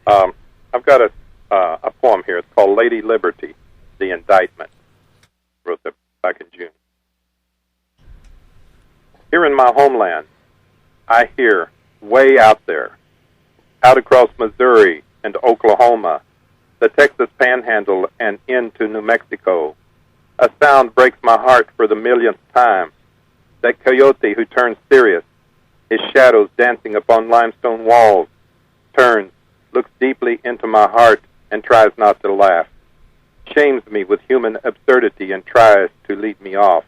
I've got a poem here. It's called Lady Liberty, The Indictment. Wrote that back in June. Here in my homeland, I hear, way out there, out across Missouri and Oklahoma, the Texas Panhandle and into New Mexico, a sound breaks my heart for the millionth time. That coyote who turns serious, his shadows dancing upon limestone walls, turns, looks deeply into my heart, and tries not to laugh, shames me with human absurdity and tries to lead me off,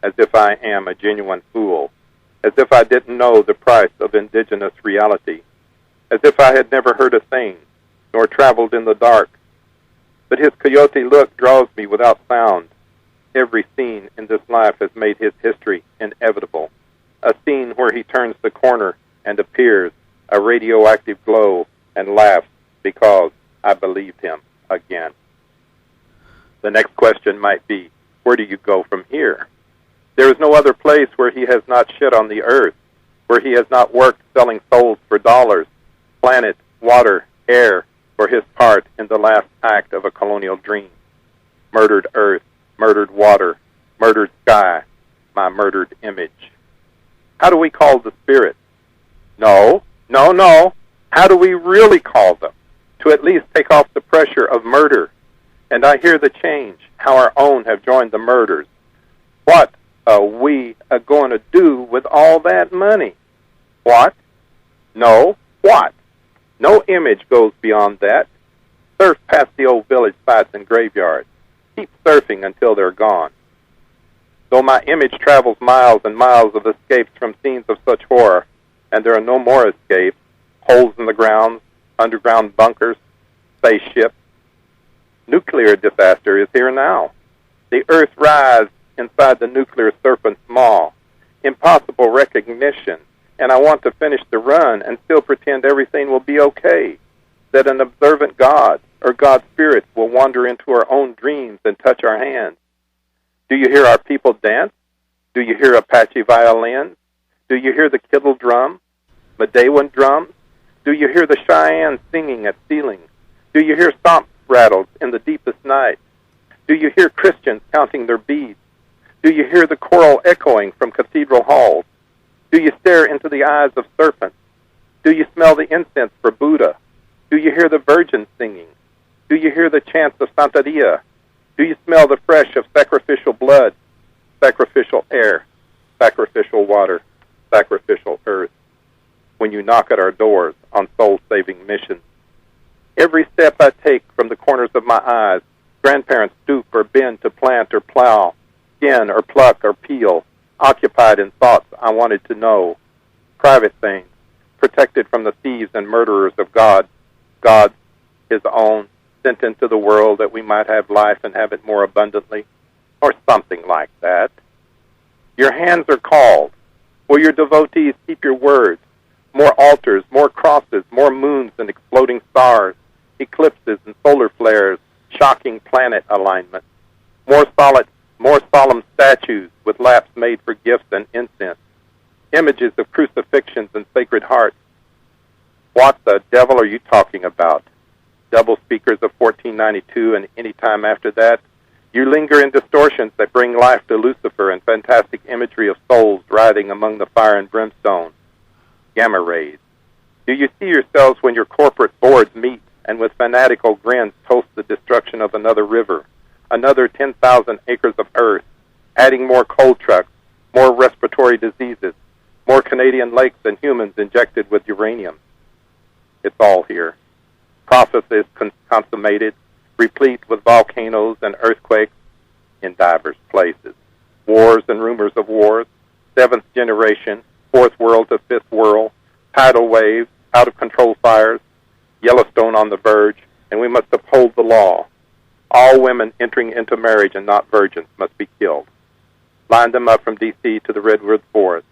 as if I am a genuine fool, as if I didn't know the price of indigenous reality, as if I had never heard a thing, nor traveled in the dark. But his coyote look draws me without sound. Every scene in this life has made his history inevitable, a scene where he turns the corner and appears, a radioactive glow, and laughs because I believed him again. The next question might be, where do you go from here? There is no other place where he has not shit on the earth, where he has not worked selling souls for dollars, planet, water, air, for his part in the last act of a colonial dream. Murdered earth, murdered water, murdered sky, my murdered image. How do we call the spirits? No. How do we really call them? To at least take off the pressure of murder. And I hear the change, how our own have joined the murders. What are we going to do with all that money? What? No. What? No image goes beyond that. Surf past the old village sites and graveyards. Keep surfing until they're gone. Though my image travels miles and miles of escapes from scenes of such horror, and there are no more escapes, holes in the ground, underground bunkers, spaceships. Nuclear disaster is here now. The earth writhes inside the nuclear serpent's maw. Impossible recognition, and I want to finish the run and still pretend everything will be okay, that an observant God or God's Spirit will wander into our own dreams and touch our hands. Do you hear our people dance? Do you hear Apache violins? Do you hear the Kittle drum, Medewan drums? Do you hear the Cheyenne singing at ceiling? Do you hear stomp rattles in the deepest night? Do you hear Christians counting their beads? Do you hear the choral echoing from cathedral halls? Do you stare into the eyes of serpents? Do you smell the incense for Buddha? Do you hear the virgins singing? Do you hear the chants of Santeria? Do you smell the fresh of sacrificial blood, sacrificial air, sacrificial water, sacrificial earth? When you knock at our doors on soul-saving missions, every step I take from the corners of my eyes, grandparents stoop or bend to plant or plow, skin or pluck or peel, occupied in thoughts I wanted to know, private things, protected from the thieves and murderers of God, his own, sent into the world that we might have life and have it more abundantly, or something like that. Your hands are called. Will your devotees keep your words? More altars, more crosses, more moons and exploding stars, eclipses and solar flares, shocking planet alignments, more solemn statues with laps made for gifts and incense, images of crucifixions and sacred hearts. What the devil are you talking about? Double speakers of 1492 and any time after that? You linger in distortions that bring life to Lucifer and fantastic imagery of souls writhing among the fire and brimstone. Gamma rays. Do you see yourselves when your corporate boards meet and with fanatical grins toast the destruction of another river, another 10,000 acres of earth, adding more coal trucks, more respiratory diseases, more Canadian lakes and humans injected with uranium? It's all here. Process is consummated, replete with volcanoes and earthquakes in divers places. Wars and rumors of wars, seventh generation, fourth world to fifth world, tidal waves, out-of-control fires, Yellowstone on the verge, and we must uphold the law. All women entering into marriage and not virgins must be killed. Line them up from D.C. to the Redwood Forest,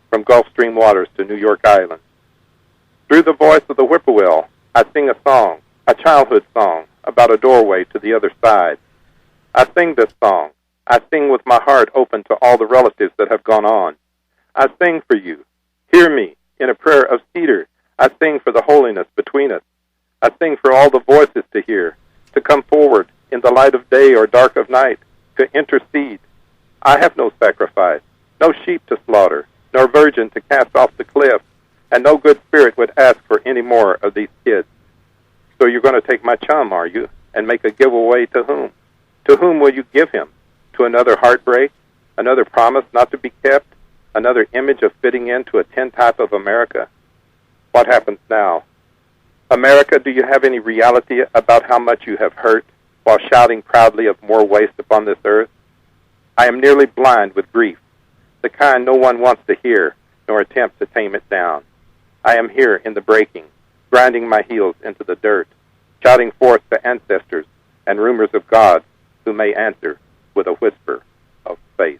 from Gulf Stream waters to New York Island. Through the voice of the whippoorwill, I sing a song, a childhood song, about a doorway to the other side. I sing this song. I sing with my heart open to all the relatives that have gone on. I sing for you. Hear me. In a prayer of cedar, I sing for the holiness between us. I sing for all the voices to hear, to come forward in the light of day or dark of night, to intercede. I have no sacrifice, no sheep to slaughter, nor virgin to cast off the cliff, and no good spirit would ask for any more of these kids. So you're going to take my chum, are you, and make a giveaway to whom? To whom will you give him? To another heartbreak, another promise not to be kept, another image of fitting into a tintype of America? What happens now? America, do you have any reality about how much you have hurt while shouting proudly of more waste upon this earth? I am nearly blind with grief, the kind no one wants to hear, nor attempt to tame it down. I am here in the breaking, grinding my heels into the dirt, shouting forth to ancestors and rumors of God who may answer with a whisper of faith.